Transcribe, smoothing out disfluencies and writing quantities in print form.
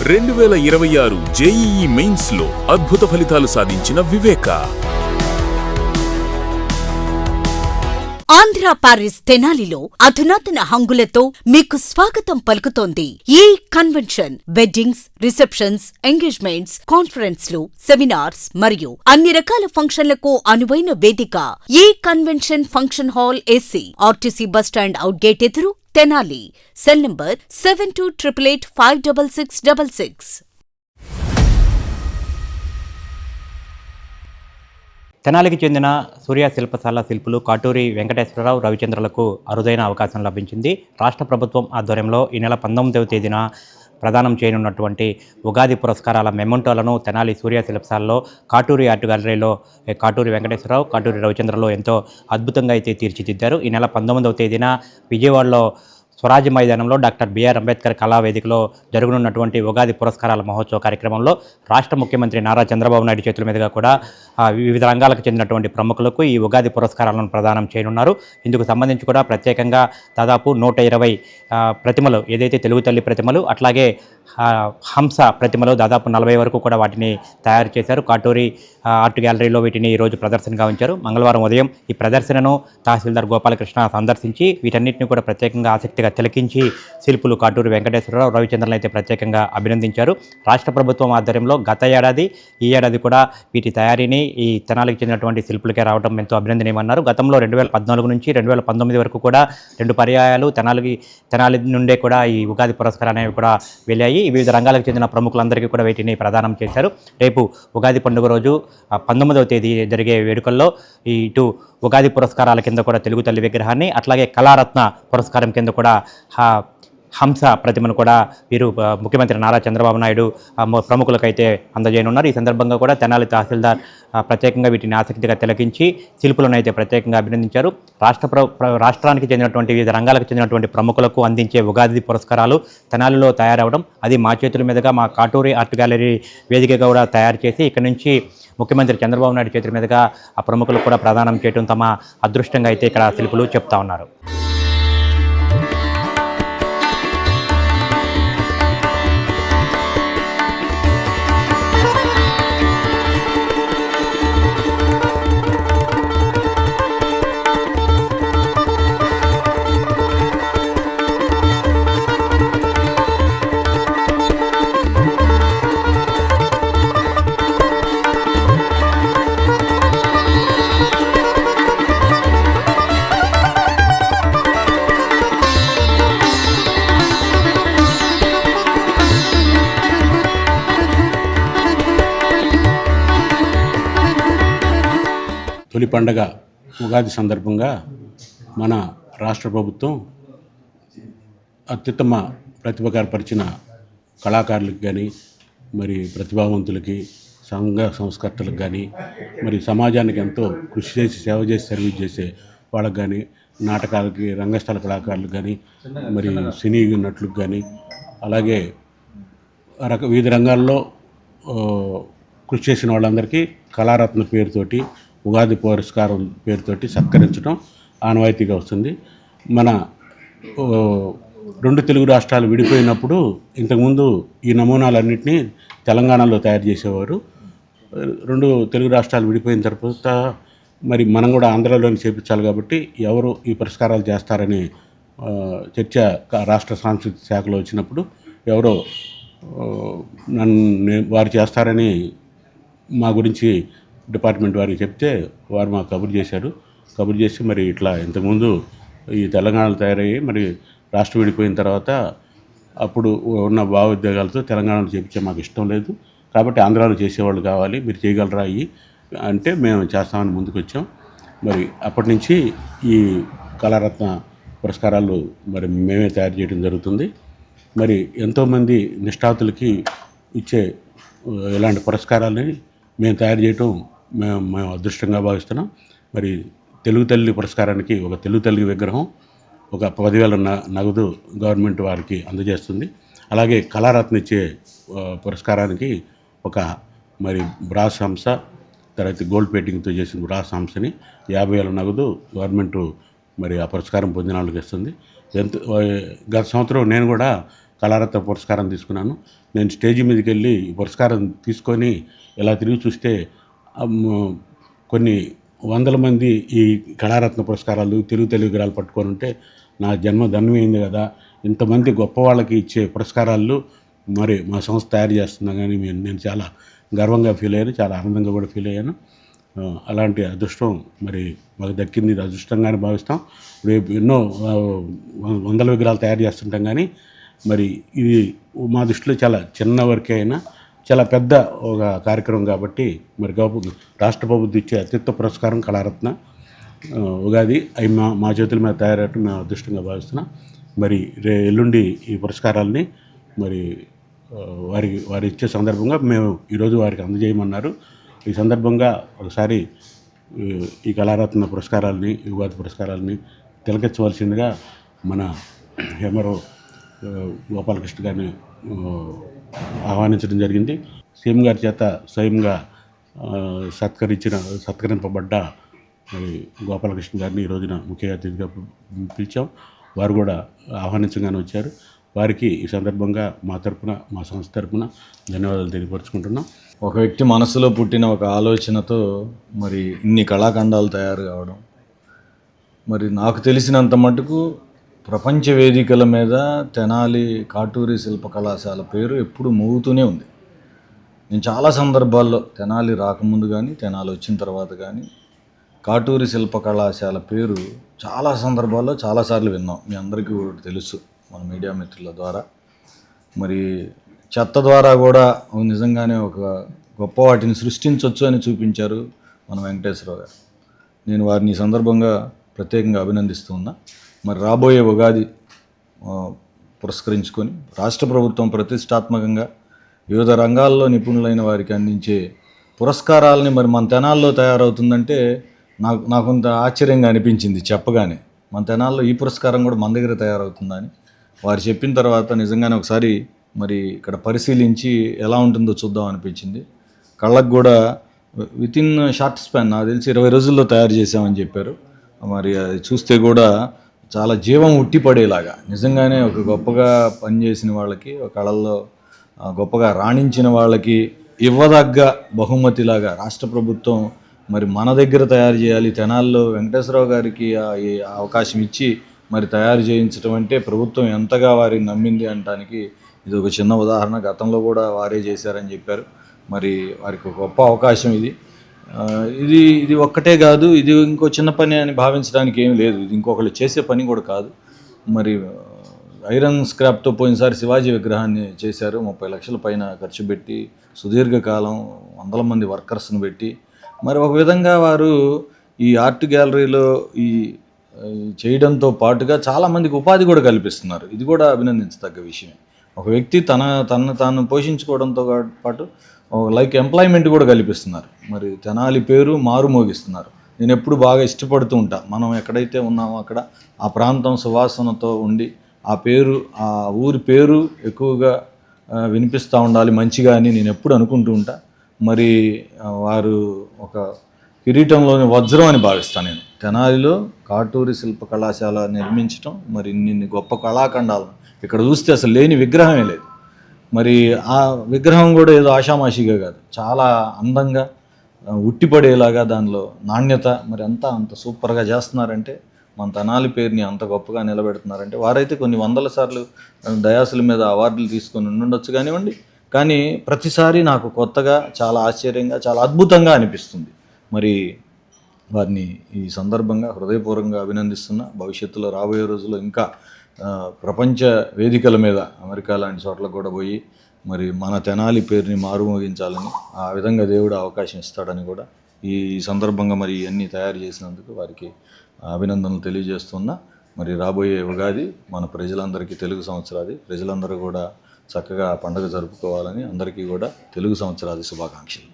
2026 JEE mains లో అద్భుత ఫలితాలు సాధించిన వివేక. ఆంధ్ర పారిస్ తెనాలిలో అధునాతన హంగులతో మీకు స్వాగతం పలుకుతోంది ఈ కన్వెన్షన్. వెడ్డింగ్స్, రిసెప్షన్స్, ఎంగేజ్మెంట్స్, కాన్ఫరెన్స్లు, సెమినార్స్ మరియు అన్ని రకాల ఫంక్షన్లకు అనువైన వేదిక. ఈ convention function hall AC, RTC bus stand out gate ఎదురు, తెనాలి. Cell number 7288856666. తెనాలికి చెందిన సూర్య శిల్పశాల శిల్పులు కాటూరి వెంకటేశ్వరరావు, రవిచంద్రులకు అరుదైన అవకాశం లభించింది. రాష్ట్ర ప్రభుత్వం ఆధ్వర్యంలో ఈ నెల 19వ తేదీన ప్రదానం చేయనున్నటువంటి ఉగాది పురస్కారాల మెమోంటోలను తెనాలి సూర్య శిల్పశాలలో కాటూరి ఆర్ట్ గ్యాలరీలో కాటూరి వెంకటేశ్వరరావు, కాటూరి రవిచంద్రలు ఎంతో అద్భుతంగా అయితే తీర్చిదిద్దారు. ఈ నెల 19వ తేదీన విజయవాడలో స్వరాజ్య మైదానంలో డాక్టర్ బిఆర్ అంబేద్కర్ కళావేదికలో జరగనున్నటువంటి ఉగాది పురస్కారాల మహోత్సవ కార్యక్రమంలో రాష్ట్ర ముఖ్యమంత్రి నారా చంద్రబాబు నాయుడు చేతుల మీదుగా కూడా వివిధ రంగాలకు చెందినటువంటి ప్రముఖులకు ఈ ఉగాది పురస్కారాలను ప్రదానం చేయనున్నారు. ఇందుకు సంబంధించి కూడా ప్రత్యేకంగా దాదాపు 120 ప్రతిమలు, ఏదైతే తెలుగు తల్లి ప్రతిమలు, అట్లాగే హంస ప్రతిమలు దాదాపు 40 వరకు కూడా వాటిని తయారు చేశారు. కాటూరి ఆర్ట్ గ్యాలరీలో వీటిని ఈరోజు ప్రదర్శనగా ఉంచారు. మంగళవారం ఉదయం ఈ ప్రదర్శనను తహసీల్దార్ గోపాలకృష్ణ సందర్శించి వీటన్నిటిని కూడా ప్రత్యేకంగా ఆసక్తిగా తిలకించి శిల్పులు కాటూరి వెంకటేశ్వరరావు, రవిచంద్రన్ అయితే ప్రత్యేకంగా అభినందించారు. రాష్ట్ర ప్రభుత్వం ఆధ్వర్యంలో గత ఏడాది, ఈ ఏడాది కూడా వీటి తయారీని ఈ తెనాలికి చెందినటువంటి శిల్పులకే రావడం ఎంతో అభినందనీయమన్నారు. గతంలో 2014 నుంచి 2019 వరకు కూడా 2 పర్యాయాలు తెనాలి నుండే కూడా ఈ ఉగాది పురస్కారాలు అనేవి కూడా వెళ్ళాయి. వివిధ రంగాలకు చెందిన ప్రముఖులందరికీ కూడా వీటిని ప్రదానం చేశారు. రేపు ఉగాది పండుగ రోజు 19వ తేదీ జరిగే వేడుకల్లో ఇటు ఉగాది పురస్కారాల కింద కూడా తెలుగు తల్లి విగ్రహాన్ని, అట్లాగే కళారత్న పురస్కారం కింద కూడా హంస ప్రతిమను కూడా వీరు ముఖ్యమంత్రి నారా చంద్రబాబు నాయుడు ప్రముఖులకైతే అందజేయనున్నారు. ఈ సందర్భంగా కూడా తెనాలి తహసీల్దార్ ప్రత్యేకంగా వీటిని ఆసక్తిగా తిలకించి శిల్పులను అయితే ప్రత్యేకంగా అభినందించారు. రాష్ట్రానికి చెందినటువంటి వివిధ రంగాలకు చెందినటువంటి ప్రముఖులకు అందించే ఉగాది పురస్కారాలు తెనాలిలో తయారవడం, అది మా చేతుల మీదుగా మా కాటూరి ఆర్ట్ గ్యాలరీ వేదికగా కూడా తయారు చేసి ఇక్కడి నుంచి ముఖ్యమంత్రి చంద్రబాబు నాయుడు చేతుల మీదుగా ఆ ప్రముఖులకు కూడా ప్రదానం చేయడం తమ అదృష్టంగా అయితే ఇక్కడ శిల్పులు చెప్తా ఉన్నారు. తొలి పండగ ఉగాది సందర్భంగా మన రాష్ట్ర ప్రభుత్వం అత్యుత్తమ ప్రతిభ కనపరిచిన కళాకారులకు కానీ, మరి ప్రతిభావంతులకి, సంఘ సంస్కర్తలకు కానీ, మరి సమాజానికి ఎంతో కృషి చేసి సేవ చేసి సర్వీస్ చేసే వాళ్ళకి కానీ, నాటకాలకి, రంగస్థల కళాకారులకు కానీ, మరి సినీ నటులకు కానీ, అలాగే వివిధ రంగాల్లో కృషి చేసిన వాళ్ళందరికీ కళారత్న పేరుతోటి, ఉగాది పురస్కారం పేరుతోటి సత్కరించడం ఆనవాయితీగా వస్తుంది. మన 2 తెలుగు రాష్ట్రాలు విడిపోయినప్పుడు ఇంతకుముందు ఈ నమూనాలన్నింటినీ తెలంగాణలో తయారు చేసేవారు. 2 తెలుగు రాష్ట్రాలు విడిపోయిన తర్వాత మరి మనం కూడా ఆంధ్రాలోనే చేపించాలి కాబట్టి ఎవరు ఈ పురస్కారాలు చేస్తారని చర్చ రాష్ట్ర సాంస్కృతిక శాఖలో వచ్చినప్పుడు ఎవరో వారు చేస్తారని మా గురించి డిపార్ట్మెంట్ వారికి చెప్తే వారు మాకు కబురు చేసి మరి ఇట్లా ఇంతకుముందు ఈ తెలంగాణలో తయారయ్యి మరి రాష్ట్రం విడిపోయిన తర్వాత అప్పుడు ఉన్న భావోద్వేగాలతో తెలంగాణలో చేపించే మాకు ఇష్టం లేదు, కాబట్టి ఆంధ్రాలో చేసేవాళ్ళు కావాలి, మీరు చేయగలరా అయ్యి అంటే మేము చేస్తామని ముందుకు వచ్చాం. మరి అప్పటి నుంచి ఈ కళారత్న పురస్కారాలు మరి మేమే తయారు చేయడం జరుగుతుంది. మరి ఎంతోమంది నిష్ఠాతులకి ఇచ్చే ఇలాంటి పురస్కారాలని మేము తయారు చేయటం మేము అదృష్టంగా భావిస్తున్నాం. మరి తెలుగు తల్లి పురస్కారానికి ఒక తెలుగు తల్లి విగ్రహం, ఒక 10,000 నగదు గవర్నమెంట్ వారికి అందజేస్తుంది. అలాగే కళారత్న ఇచ్చే పురస్కారానికి ఒక మరి బ్రాస్ హంస, తర్వాత గోల్డ్ పెయింటింగ్తో చేసిన బ్రాస్ హంసని 50,000 నగదు గవర్నమెంటు మరి ఆ పురస్కారం పొందిన వాళ్ళకి ఇస్తుంది. గత సంవత్సరం నేను కూడా కళారత్న పురస్కారం తీసుకున్నాను. నేను స్టేజీ మీదకి వెళ్ళి ఈ పురస్కారం తీసుకొని ఇలా తిరిగి చూస్తే కొన్ని వందల మంది ఈ కళారత్న పురస్కారాలు తెలుగు విగ్రహాలు పట్టుకొని ఉంటే నా జన్మ ధన్యమైంది కదా, ఇంతమంది గొప్ప వాళ్ళకి ఇచ్చే పురస్కారాలు మరి మా సంస్థ తయారు చేస్తున్నా కానీ నేను చాలా గర్వంగా ఫీల్ అయ్యాను, చాలా ఆనందంగా కూడా ఫీల్ అయ్యాను. అలాంటి అదృష్టం మరి మాకు దక్కింది, ఇది అదృష్టంగానే భావిస్తాం. రేపు ఎన్నో వందల విగ్రహాలు తయారు చేస్తుంటాం కానీ మరి ఇది మా దృష్టిలో చాలా చిన్న వర్కే అయినా చాలా పెద్ద ఒక కార్యక్రమం కాబట్టి మరి రాష్ట్ర ప్రభుత్వం ఇచ్చే అత్యుత్తమ పురస్కారం కళారత్న ఉగాది అవి మా చేతుల మీద తయారయ్యటం మేము అదృష్టంగా భావిస్తున్నాం. మరి ఎల్లుండి ఈ పురస్కారాలని మరి వారి ఇచ్చే సందర్భంగా మేము ఈరోజు వారికి అందజేయమన్నారు. ఈ సందర్భంగా ఒకసారి ఈ కళారత్న పురస్కారాలని, ఉగాది పురస్కారాలని తిలకించవలసిందిగా మన ఎంఆర్ఓ గోపాలకృష్ణ గారిని ఆహ్వానించడం జరిగింది. సీఎం గారి చేత స్వయంగా సత్కరింపబడ్డ మరి గోపాలకృష్ణ గారిని ఈ రోజున ముఖ్య అతిథిగా పిలిచాం. వారు కూడా ఆహ్వానించగానే వచ్చారు. వారికి ఈ సందర్భంగా మా తరపున, మా సంస్థ తరపున ధన్యవాదాలు తెలియపరుచుకుంటున్నాం. ఒక వ్యక్తి మనసులో పుట్టిన ఒక ఆలోచనతో మరి ఇన్ని కళాఖండాలు తయారు కావడం, మరి నాకు తెలిసినంత మటుకు ప్రపంచ వేదికల మీద తెనాలి కాటూరి శిల్ప కళాశాల పేరు ఎప్పుడు మోగుతూనే ఉంది. నేను చాలా సందర్భాల్లో తెనాలి రాకముందు కానీ తెనాలి వచ్చిన తర్వాత కానీ కాటూరి శిల్ప కళాశాల పేరు చాలా సందర్భాల్లో చాలాసార్లు విన్నాం. మీ అందరికీ కూడా తెలుసు మన మీడియా మిత్రుల ద్వారా. మరి చెత్త ద్వారా కూడా నిజంగానే ఒక గొప్ప వాటిని సృష్టించవచ్చు అని చూపించారు మన వెంకటేశ్వరరావు గారు. నేను వారిని ఈ సందర్భంగా ప్రత్యేకంగా అభినందిస్తూ ఉన్నా. మరి రాబోయే ఉగాది పురస్కరించుకొని రాష్ట్ర ప్రభుత్వం ప్రతిష్టాత్మకంగా వివిధ రంగాల్లో నిపుణులైన వారికి అందించే పురస్కారాలని మరి మన తెనాల్లో తయారవుతుందంటే నాకు కొంత ఆశ్చర్యంగా అనిపించింది చెప్పగానే. మన తెనాల్లో ఈ పురస్కారం కూడా మన దగ్గర తయారవుతుందని వారు చెప్పిన తర్వాత నిజంగానే ఒకసారి మరి ఇక్కడ పరిశీలించి ఎలా ఉంటుందో చూద్దాం అనిపించింది. కళ్ళకు కూడా వితిన్ షార్ట్ స్పాన్ నాకు తెలిసి 20 రోజుల్లో తయారు చేసామని చెప్పారు. మరి అది చూస్తే కూడా చాలా జీవం ఉట్టిపడేలాగా నిజంగానే ఒక గొప్పగా పనిచేసిన వాళ్ళకి, ఒక కళల్లో గొప్పగా రాణించిన వాళ్ళకి ఇవ్వదగ్గ బహుమతిలాగా రాష్ట్ర ప్రభుత్వం మరి మన దగ్గర తయారు చేయాలి, తెనాల్లో వెంకటేశ్వరరావు గారికి ఈ అవకాశం ఇచ్చి మరి తయారు చేయించడం అంటే ప్రభుత్వం ఎంతగా వారిని నమ్మింది అనడానికి ఇది ఒక చిన్న ఉదాహరణ. గతంలో కూడా వారే చేశారని చెప్పారు. మరి వారికి ఒక గొప్ప అవకాశం ఇది. ఇది ఒక్కటే కాదు, ఇది ఇంకో చిన్న పని అని భావించడానికి ఏం లేదు. ఇది ఇంకొకళ్ళు చేసే పని కూడా కాదు. మరి ఐరన్ స్క్రాప్తో పోయినసారి శివాజీ విగ్రహాన్ని చేశారు. 30 లక్షల పైన ఖర్చు పెట్టి సుదీర్ఘకాలం వందల మంది వర్కర్స్ని పెట్టి మరి ఒక విధంగా వారు ఈ ఆర్ట్ గ్యాలరీలో ఈ చేయడంతో పాటుగా చాలామందికి ఉపాధి కూడా కల్పిస్తున్నారు. ఇది కూడా అభినందించదగ్గ విషయం. ఒక వ్యక్తి తనను తాను పోషించుకోవడంతో పాటు లైక్ ఎంప్లాయ్మెంట్ కూడా కల్పిస్తున్నారు. మరి తెనాలి పేరు మారుమోగిస్తున్నారు. నేను ఎప్పుడు బాగా ఇష్టపడుతూ ఉంటా. మనం ఎక్కడైతే ఉన్నామో అక్కడ ఆ ప్రాంతం సువాసనతో ఉండి ఆ పేరు, ఆ ఊరి పేరు ఎక్కువగా వినిపిస్తూ ఉండాలి మంచిగా అని నేను ఎప్పుడు అనుకుంటూ ఉంటా. మరి వారు ఒక కిరీటంలోని వజ్రం అని భావిస్తాను నేను. తెనాలిలో కాటూరి శిల్ప కళాశాల నిర్మించడం, మరి ఇన్ని గొప్ప కళాఖండాలను ఇక్కడ చూస్తే అసలు లేని విగ్రహమే లేదు. మరి ఆ విగ్రహం కూడా ఏదో ఆషామాషిగా కాదు, చాలా అందంగా ఉట్టిపడేలాగా దానిలో నాణ్యత మరి అంత సూపర్గా చేస్తున్నారంటే, మన తెనాలి పేరుని అంత గొప్పగా నిలబెడుతున్నారంటే వారైతే కొన్ని వందల సార్లు డయాసుల మీద అవార్డులు తీసుకొని ఉండొచ్చు కానివ్వండి. కానీ ప్రతిసారి నాకు కొత్తగా, చాలా ఆశ్చర్యంగా, చాలా అద్భుతంగా అనిపిస్తుంది. మరి వారిని ఈ సందర్భంగా హృదయపూర్వకంగా అభినందిస్తున్నా. భవిష్యత్తులో రాబోయే రోజుల్లో ఇంకా ప్రపంచ వేదికల మీద అమెరికా లాంటి చోట్లకు కూడా పోయి మరి మన తెనాలి పేరుని మారుమోగించాలని, ఆ విధంగా దేవుడు అవకాశం ఇస్తాడని కూడా ఈ సందర్భంగా మరి ఇవన్నీ తయారు చేసినందుకు వారికి అభినందనలు తెలియజేస్తున్నా. మరి రాబోయే ఉగాది మన ప్రజలందరికీ తెలుగు సంవత్సరాది, ప్రజలందరూ కూడా చక్కగా పండుగ జరుపుకోవాలని అందరికీ కూడా తెలుగు సంవత్సరాది శుభాకాంక్షలు.